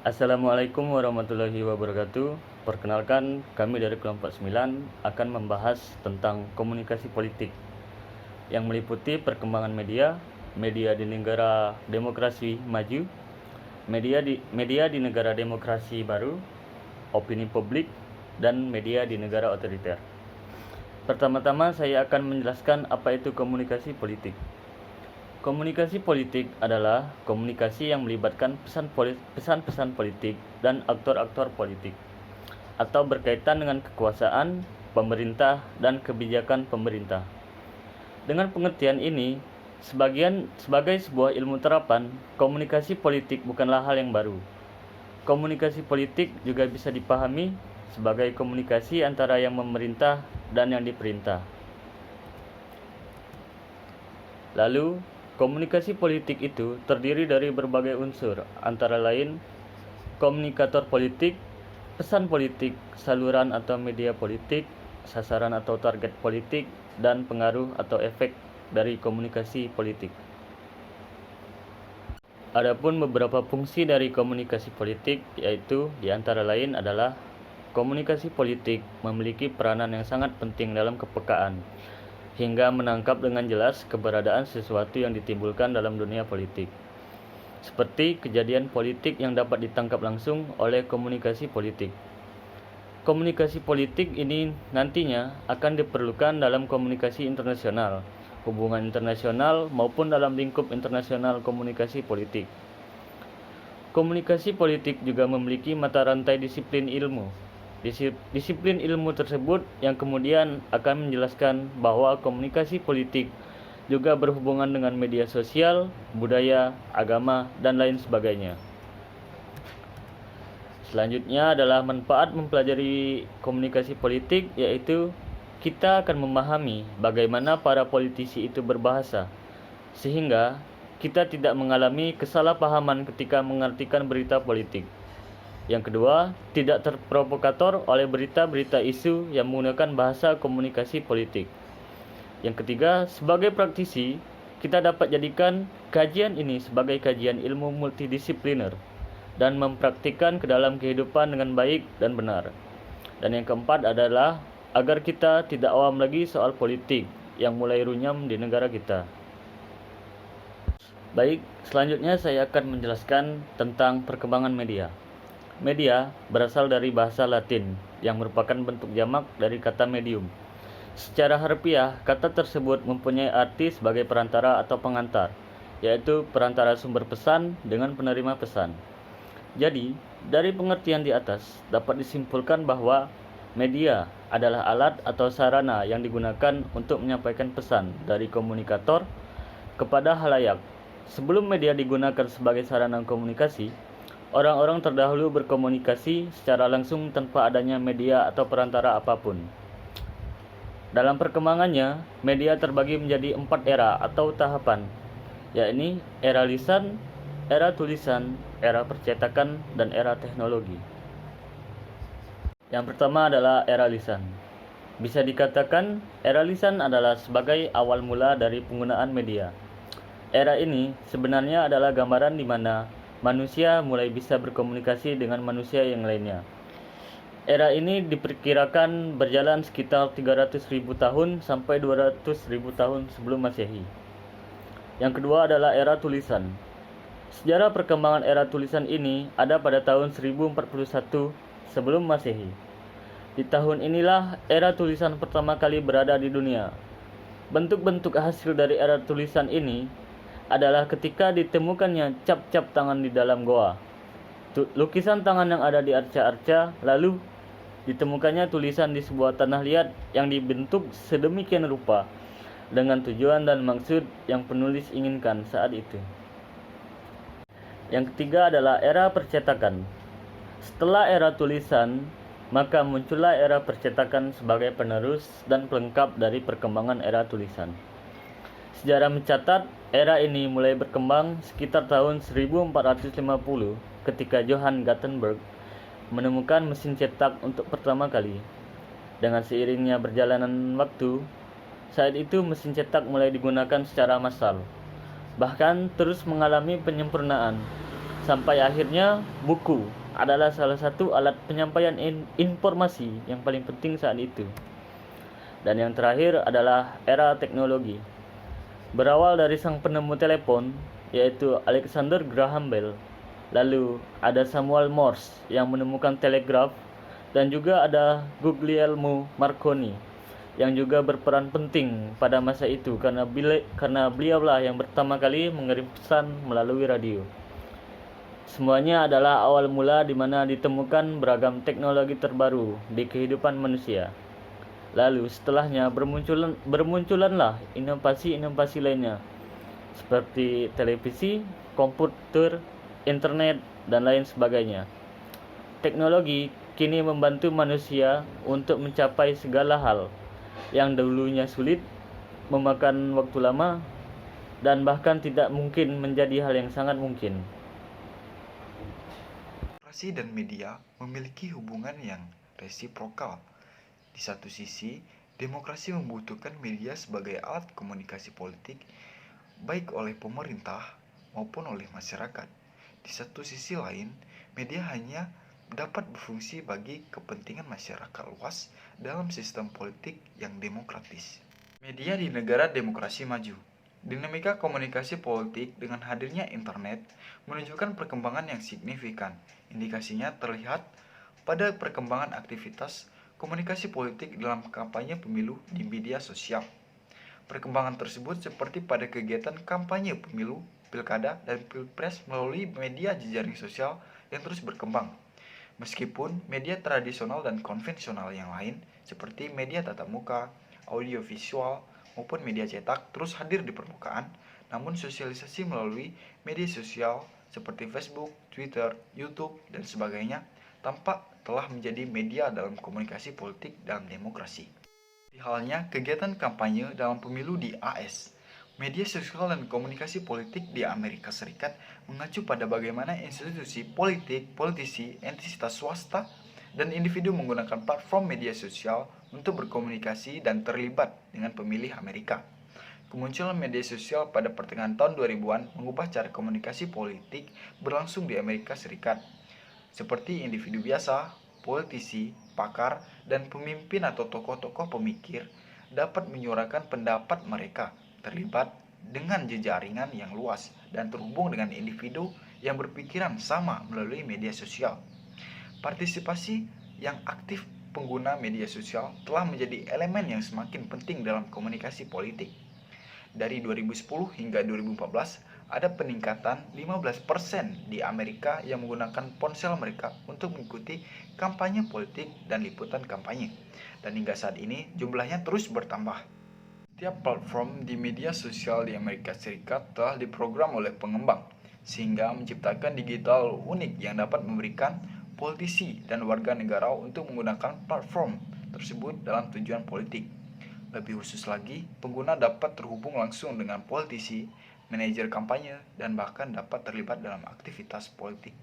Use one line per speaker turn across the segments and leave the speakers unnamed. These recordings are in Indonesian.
Assalamualaikum warahmatullahi wabarakatuh. Perkenalkan, kami dari kelompok 9 akan membahas tentang komunikasi politik yang meliputi perkembangan media di negara demokrasi maju, media di negara demokrasi baru, opini publik, dan media di negara otoriter. Pertama-tama saya akan menjelaskan apa itu komunikasi politik. Komunikasi politik adalah komunikasi yang melibatkan pesan-pesan politik dan aktor-aktor politik, atau berkaitan dengan kekuasaan, pemerintah, dan kebijakan pemerintah. Dengan pengertian ini, sebagai sebuah ilmu terapan, komunikasi politik bukanlah hal yang baru. Komunikasi politik juga bisa dipahami sebagai komunikasi antara yang memerintah dan yang diperintah. Lalu, komunikasi politik itu terdiri dari berbagai unsur, antara lain komunikator politik, pesan politik, saluran atau media politik, sasaran atau target politik, dan pengaruh atau efek dari komunikasi politik. Adapun beberapa fungsi dari komunikasi politik, yaitu antara lain adalah komunikasi politik memiliki peranan yang sangat penting dalam kepekaan, hingga menangkap dengan jelas keberadaan sesuatu yang ditimbulkan dalam dunia politik, seperti kejadian politik yang dapat ditangkap langsung oleh komunikasi politik. Komunikasi politik ini nantinya akan diperlukan dalam komunikasi internasional, hubungan internasional, maupun dalam lingkup internasional komunikasi politik. Komunikasi politik juga memiliki mata rantai disiplin ilmu. Disiplin ilmu tersebut yang kemudian akan menjelaskan bahwa komunikasi politik juga berhubungan dengan media sosial, budaya, agama, dan lain sebagainya. Selanjutnya adalah manfaat mempelajari komunikasi politik, yaitu kita akan memahami bagaimana para politisi itu berbahasa, sehingga kita tidak mengalami kesalahpahaman ketika mengartikan berita politik. Yang kedua, tidak terprovokator oleh berita-berita isu yang menggunakan bahasa komunikasi politik. Yang ketiga, sebagai praktisi, kita dapat jadikan kajian ini sebagai kajian ilmu multidisipliner dan mempraktikkan ke dalam kehidupan dengan baik dan benar. Dan yang keempat adalah agar kita tidak awam lagi soal politik yang mulai runyam di negara kita. Baik, selanjutnya saya akan menjelaskan tentang perkembangan media. Media berasal dari bahasa Latin yang merupakan bentuk jamak dari kata medium. Secara harfiah, kata tersebut mempunyai arti sebagai perantara atau pengantar, yaitu perantara sumber pesan dengan penerima pesan. Jadi, dari pengertian di atas dapat disimpulkan bahwa media adalah alat atau sarana yang digunakan untuk menyampaikan pesan dari komunikator kepada halayak. Sebelum media digunakan sebagai sarana komunikasi, orang-orang terdahulu berkomunikasi secara langsung tanpa adanya media atau perantara apapun. Dalam perkembangannya, media terbagi menjadi 4 era atau tahapan, yakni era lisan, era tulisan, era percetakan, dan era teknologi. Yang pertama adalah era lisan. Bisa dikatakan, era lisan adalah sebagai awal mula dari penggunaan media. Era ini sebenarnya adalah gambaran di mana manusia mulai bisa berkomunikasi dengan manusia yang lainnya. Era ini diperkirakan berjalan sekitar 300.000 tahun sampai 200.000 tahun sebelum Masehi. Yang kedua adalah era tulisan. Sejarah perkembangan era tulisan ini ada pada tahun 1041 sebelum Masehi. Di tahun inilah era tulisan pertama kali berada di dunia. Bentuk-bentuk hasil dari era tulisan ini adalah ketika ditemukannya cap-cap tangan di dalam goa, lukisan tangan yang ada di arca-arca, lalu ditemukannya tulisan di sebuah tanah liat yang dibentuk sedemikian rupa dengan tujuan dan maksud yang penulis inginkan saat itu. Yang ketiga adalah era percetakan. Setelah era tulisan, maka muncullah era percetakan sebagai penerus dan pelengkap dari perkembangan era tulisan. Sejarah mencatat era ini mulai berkembang sekitar tahun 1450 ketika Johann Gutenberg menemukan mesin cetak untuk pertama kali. Dengan seiringnya berjalanan waktu, saat itu mesin cetak mulai digunakan secara massal, bahkan terus mengalami penyempurnaan, sampai akhirnya buku adalah salah satu alat penyampaian informasi yang paling penting saat itu. Dan yang terakhir adalah era teknologi. Berawal dari sang penemu telepon, yaitu Alexander Graham Bell. Lalu ada Samuel Morse yang menemukan telegraf, dan juga ada Guglielmo Marconi yang juga berperan penting pada masa itu karena beliaulah yang pertama kali mengirim pesan melalui radio. Semuanya adalah awal mula di mana ditemukan beragam teknologi terbaru di kehidupan manusia. Lalu setelahnya bermunculanlah inovasi-inovasi lainnya seperti televisi, komputer, internet, dan lain sebagainya. Teknologi kini membantu manusia untuk mencapai segala hal yang dulunya sulit, memakan waktu lama, dan bahkan tidak mungkin menjadi hal yang sangat mungkin.
Demokrasi dan media memiliki hubungan yang resiprokal. Di satu sisi, demokrasi membutuhkan media sebagai alat komunikasi politik, baik oleh pemerintah maupun oleh masyarakat. Di satu sisi lain, media hanya dapat berfungsi bagi kepentingan masyarakat luas dalam sistem politik yang demokratis. Media di negara demokrasi maju. Dinamika komunikasi politik dengan hadirnya internet menunjukkan perkembangan yang signifikan. Indikasinya terlihat pada perkembangan aktivitas komunikasi politik dalam kampanye pemilu di media sosial. Perkembangan tersebut seperti pada kegiatan kampanye pemilu, pilkada, dan pilpres melalui media jejaring sosial yang terus berkembang. Meskipun media tradisional dan konvensional yang lain seperti media tatap muka, audiovisual, maupun media cetak terus hadir di permukaan, namun sosialisasi melalui media sosial seperti Facebook, Twitter, YouTube, dan sebagainya tampak telah menjadi media dalam komunikasi politik dalam demokrasi. Di halnya kegiatan kampanye dalam pemilu di AS, media sosial dan komunikasi politik di Amerika Serikat mengacu pada bagaimana institusi politik, politisi, entitas swasta, dan individu menggunakan platform media sosial untuk berkomunikasi dan terlibat dengan pemilih Amerika. Kemunculan media sosial pada pertengahan tahun 2000-an mengubah cara komunikasi politik berlangsung di Amerika Serikat. Seperti individu biasa, politisi, pakar, dan pemimpin atau tokoh-tokoh pemikir dapat menyuarakan pendapat mereka, terlibat dengan jejaringan yang luas dan terhubung dengan individu yang berpikiran sama melalui media sosial. Partisipasi yang aktif pengguna media sosial telah menjadi elemen yang semakin penting dalam komunikasi politik. Dari 2010 hingga 2014, ada peningkatan 15% di Amerika yang menggunakan ponsel mereka untuk mengikuti kampanye politik dan liputan kampanye. Dan hingga saat ini jumlahnya terus bertambah. Setiap platform di media sosial di Amerika Serikat telah diprogram oleh pengembang, sehingga menciptakan digital unik yang dapat memberikan politisi dan warga negara untuk menggunakan platform tersebut dalam tujuan politik. Lebih khusus lagi, pengguna dapat terhubung langsung dengan politisi, manajer kampanye, dan bahkan dapat terlibat dalam aktivitas politik.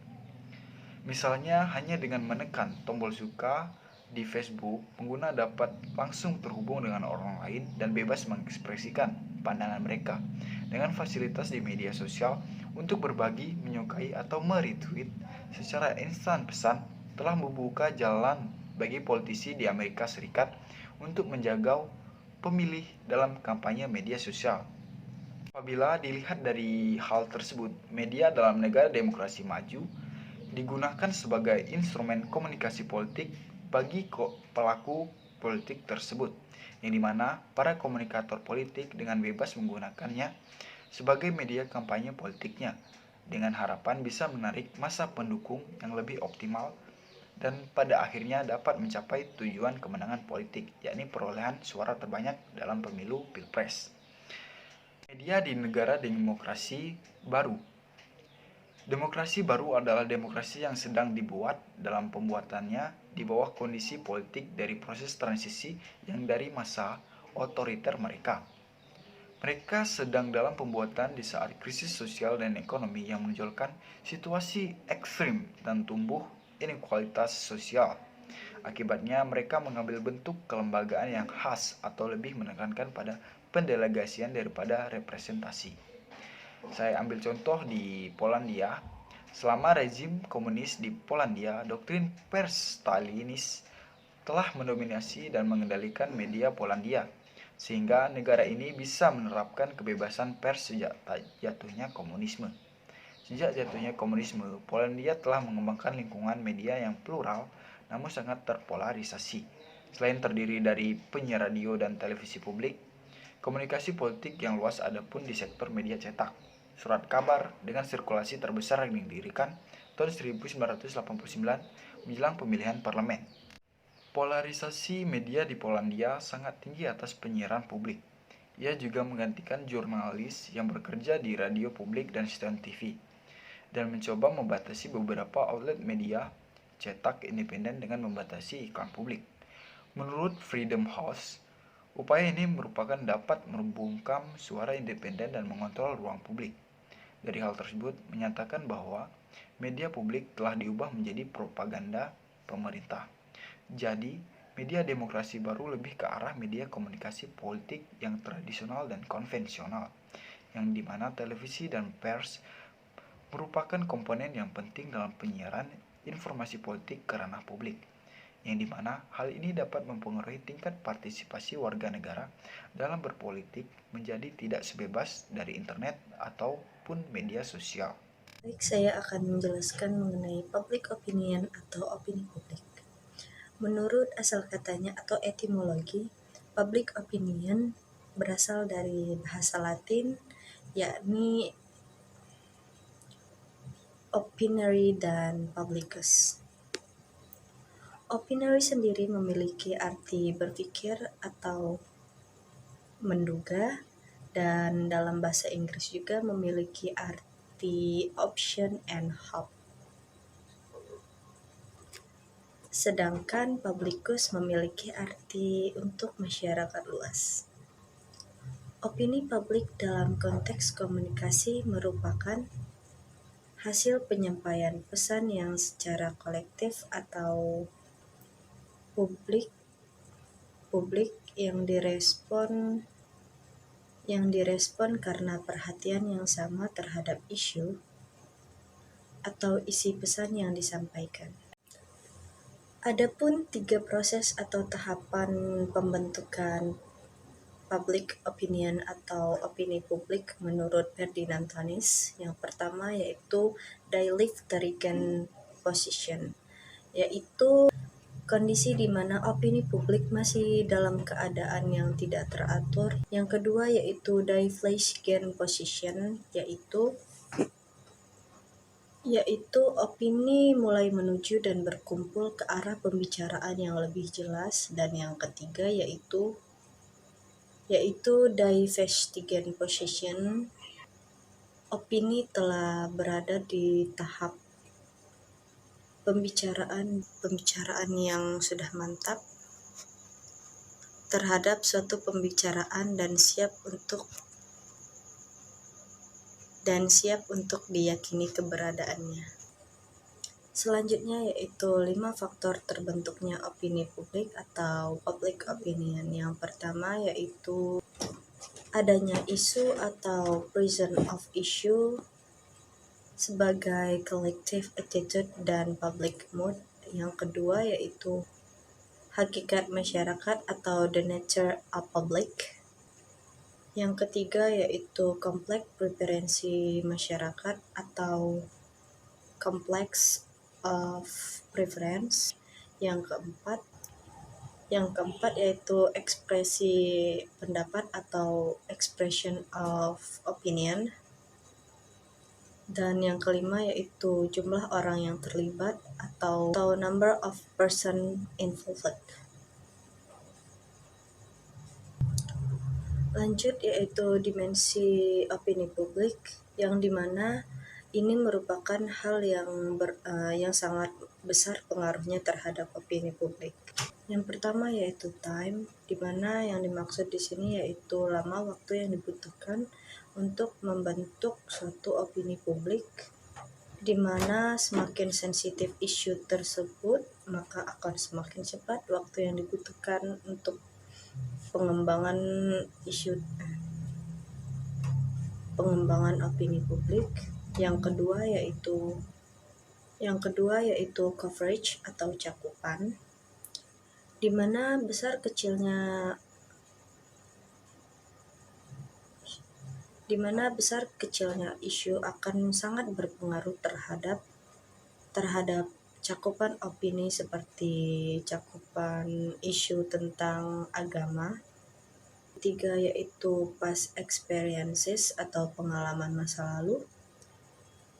Misalnya, hanya dengan menekan tombol suka di Facebook, pengguna dapat langsung terhubung dengan orang lain dan bebas mengekspresikan pandangan mereka. Dengan fasilitas di media sosial untuk berbagi, menyukai, atau meretweet secara instan, pesan telah membuka jalan bagi politisi di Amerika Serikat untuk menjaga pemilih dalam kampanye media sosial. Apabila dilihat dari hal tersebut, media dalam negara demokrasi maju digunakan sebagai instrumen komunikasi politik bagi pelaku politik tersebut, yang dimana para komunikator politik dengan bebas menggunakannya sebagai media kampanye politiknya, dengan harapan bisa menarik massa pendukung yang lebih optimal dan pada akhirnya dapat mencapai tujuan kemenangan politik, yakni perolehan suara terbanyak dalam pemilu pilpres. Media di negara demokrasi baru. Demokrasi baru adalah demokrasi yang sedang dibuat dalam pembuatannya di bawah kondisi politik dari proses transisi yang dari masa otoriter mereka. Mereka sedang dalam pembuatan di saat krisis sosial dan ekonomi yang menonjolkan situasi ekstrim dan tumbuh inequalitas sosial. Akibatnya mereka mengambil bentuk kelembagaan yang khas atau lebih menekankan pada pendelegasian daripada representasi. Saya ambil contoh di Polandia. Selama rezim komunis di Polandia, doktrin pers Stalinis telah mendominasi dan mengendalikan media Polandia, sehingga negara ini bisa menerapkan kebebasan pers sejak jatuhnya komunisme. Sejak jatuhnya komunisme, Polandia telah mengembangkan lingkungan media yang plural namun sangat terpolarisasi. Selain terdiri dari penyiar radio dan televisi publik, komunikasi politik yang luas ada pun di sektor media cetak. Surat kabar dengan sirkulasi terbesar yang didirikan tahun 1989 menjelang pemilihan parlemen. Polarisasi media di Polandia sangat tinggi atas penyiaran publik. Ia juga menggantikan jurnalis yang bekerja di radio publik dan stasiun TV, dan mencoba membatasi beberapa outlet media cetak independen dengan membatasi iklan publik. Menurut Freedom House, upaya ini merupakan dapat membungkam suara independen dan mengontrol ruang publik. Dari hal tersebut menyatakan bahwa media publik telah diubah menjadi propaganda pemerintah. Jadi, media demokrasi baru lebih ke arah media komunikasi politik yang tradisional dan konvensional, yang dimana televisi dan pers merupakan komponen yang penting dalam penyiaran informasi politik ke ranah publik, yang dimana hal ini dapat mempengaruhi tingkat partisipasi warga negara dalam berpolitik menjadi tidak sebebas dari internet ataupun media sosial.
Baik, saya akan menjelaskan mengenai public opinion atau opini publik. Menurut asal katanya atau etimologi, public opinion berasal dari bahasa Latin, yakni opinary dan publicus. Opinary sendiri memiliki arti berpikir atau menduga, dan dalam bahasa Inggris juga memiliki arti option and hope. Sedangkan publicus memiliki arti untuk masyarakat luas. Opini publik dalam konteks komunikasi merupakan hasil penyampaian pesan yang secara kolektif atau publik yang direspon karena perhatian yang sama terhadap isu atau isi pesan yang disampaikan. Adapun 3 proses atau tahapan pembentukan public opinion atau opini publik menurut Ferdinand Tönnies. Yang pertama yaitu dialectarian position, yaitu kondisi di mana opini publik masih dalam keadaan yang tidak teratur. Yang kedua yaitu deflationary position, yaitu opini mulai menuju dan berkumpul ke arah pembicaraan yang lebih jelas. Dan yang ketiga yaitu divestigating position, opini telah berada di tahap pembicaraan yang sudah mantap terhadap suatu pembicaraan dan siap untuk diyakini keberadaannya. Selanjutnya yaitu 5 faktor terbentuknya opini publik atau public opinion. Yang pertama yaitu adanya isu atau presence of issue sebagai collective attitude dan public mood. Yang kedua yaitu hakikat masyarakat atau the nature of public. Yang ketiga yaitu kompleks preferensi masyarakat atau complex of preference. Yang keempat yaitu ekspresi pendapat atau expression of opinion. Dan yang kelima yaitu jumlah orang yang terlibat atau number of person involved. Lanjut yaitu dimensi opini publik, yang dimana ini merupakan hal yang sangat besar pengaruhnya terhadap opini publik. Yang pertama yaitu time, dimana yang dimaksud di sini yaitu lama waktu yang dibutuhkan untuk membentuk suatu opini publik, dimana semakin sensitif isu tersebut maka akan semakin cepat waktu yang dibutuhkan untuk pengembangan opini publik. Yang kedua yaitu Yang kedua yaitu coverage atau cakupan, di mana besar kecilnya isu akan sangat berpengaruh terhadap cakupan opini, seperti cakupan isu tentang agama. Ketiga yaitu past experiences atau pengalaman masa lalu.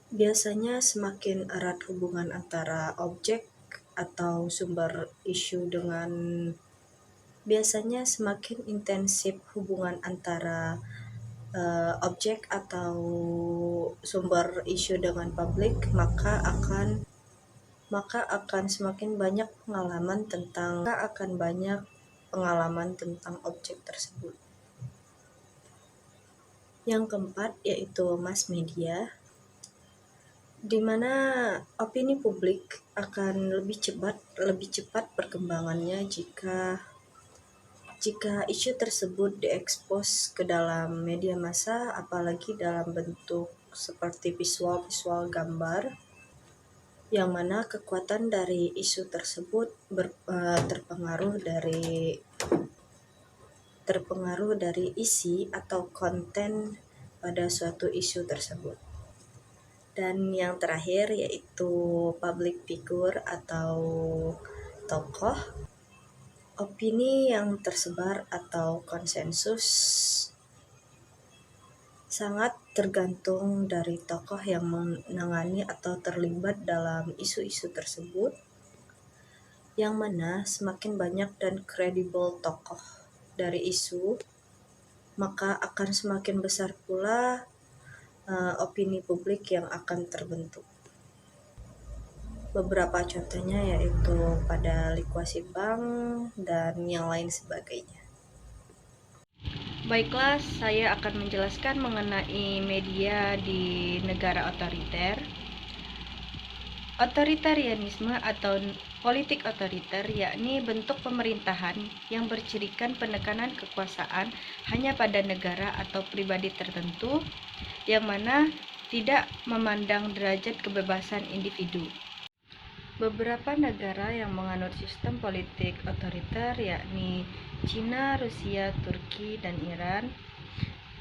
Biasanya semakin erat hubungan antara objek atau sumber isu dengan biasanya semakin intensif hubungan antara objek atau sumber isu dengan publik, maka akan semakin banyak pengalaman tentang objek tersebut. Yang keempat yaitu mass media, di mana opini publik akan lebih cepat perkembangannya jika isu tersebut diekspos ke dalam media massa, apalagi dalam bentuk seperti visual gambar, yang mana kekuatan dari isu tersebut terpengaruh dari isi atau konten pada suatu isu tersebut. Dan yang terakhir yaitu public figure atau tokoh. Opini yang tersebar atau konsensus sangat tergantung dari tokoh yang menangani atau terlibat dalam isu-isu tersebut, yang mana semakin banyak dan kredibel tokoh dari isu, maka akan semakin besar pula opini publik yang akan terbentuk. Beberapa contohnya yaitu pada Lee Kwasi Bang dan yang lain sebagainya. Baiklah, saya akan menjelaskan mengenai media di negara otoriter. Otoritarianisme atau politik otoriter yakni bentuk pemerintahan yang bercirikan penekanan kekuasaan hanya pada negara atau pribadi tertentu, yang mana tidak memandang derajat kebebasan individu. Beberapa negara yang menganut sistem politik otoriter yakni Cina, Rusia, Turki, dan Iran.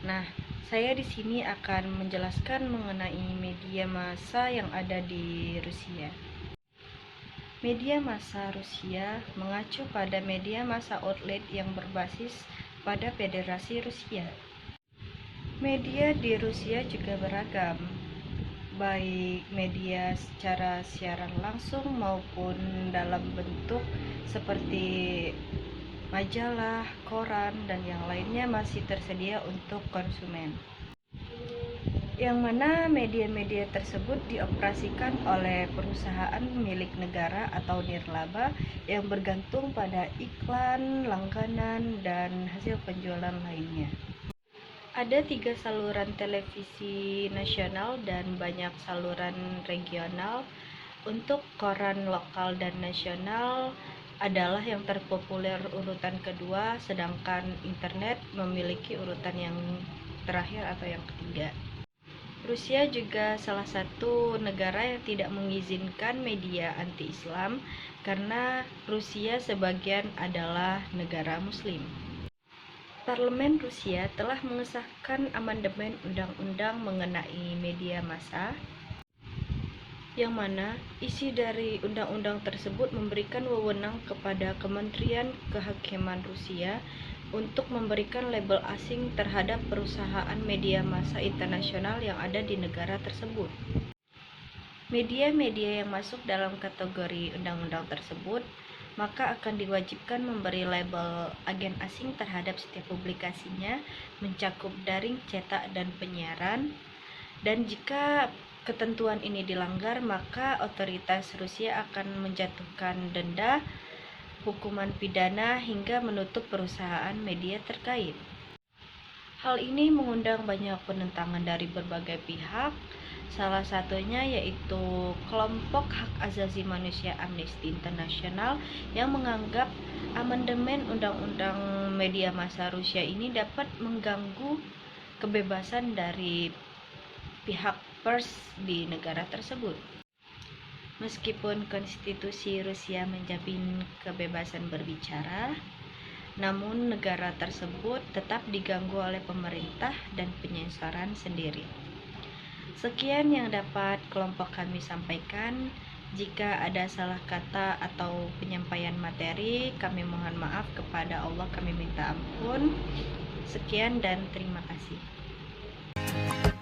Nah, saya di sini akan menjelaskan mengenai media massa yang ada di Rusia. Media massa Rusia mengacu pada media massa outlet yang berbasis pada Federasi Rusia. Media di Rusia juga beragam, baik media secara siaran langsung maupun dalam bentuk seperti majalah, koran, dan yang lainnya masih tersedia untuk konsumen. Yang mana media-media tersebut dioperasikan oleh perusahaan milik negara atau nirlaba yang bergantung pada iklan, langganan, dan hasil penjualan lainnya. Ada 3 saluran televisi nasional dan banyak saluran regional. Untuk koran lokal dan nasional adalah yang terpopuler urutan kedua, sedangkan internet memiliki urutan yang terakhir atau yang ketiga. Rusia juga salah satu negara yang tidak mengizinkan media anti-Islam karena Rusia sebagian adalah negara Muslim. Parlemen Rusia telah mengesahkan amandemen undang-undang mengenai media massa, yang mana isi dari undang-undang tersebut memberikan wewenang kepada Kementerian Kehakiman Rusia untuk memberikan label asing terhadap perusahaan media massa internasional yang ada di negara tersebut. Media-media yang masuk dalam kategori undang-undang tersebut maka akan diwajibkan memberi label agen asing terhadap setiap publikasinya, mencakup daring, cetak, dan penyiaran. Dan jika ketentuan ini dilanggar, maka otoritas Rusia akan menjatuhkan denda, hukuman pidana, hingga menutup perusahaan media terkait. Hal ini mengundang banyak penentangan dari berbagai pihak, salah satunya yaitu kelompok hak asasi manusia Amnesty International yang menganggap amandemen undang-undang media massa Rusia ini dapat mengganggu kebebasan dari pihak pers di negara tersebut. Meskipun konstitusi Rusia menjamin kebebasan berbicara, namun negara tersebut tetap diganggu oleh pemerintah dan penyensoran sendiri. Sekian yang dapat kelompok kami sampaikan. Jika ada salah kata atau penyampaian materi, kami mohon maaf, kepada Allah kami minta ampun. Sekian dan terima kasih.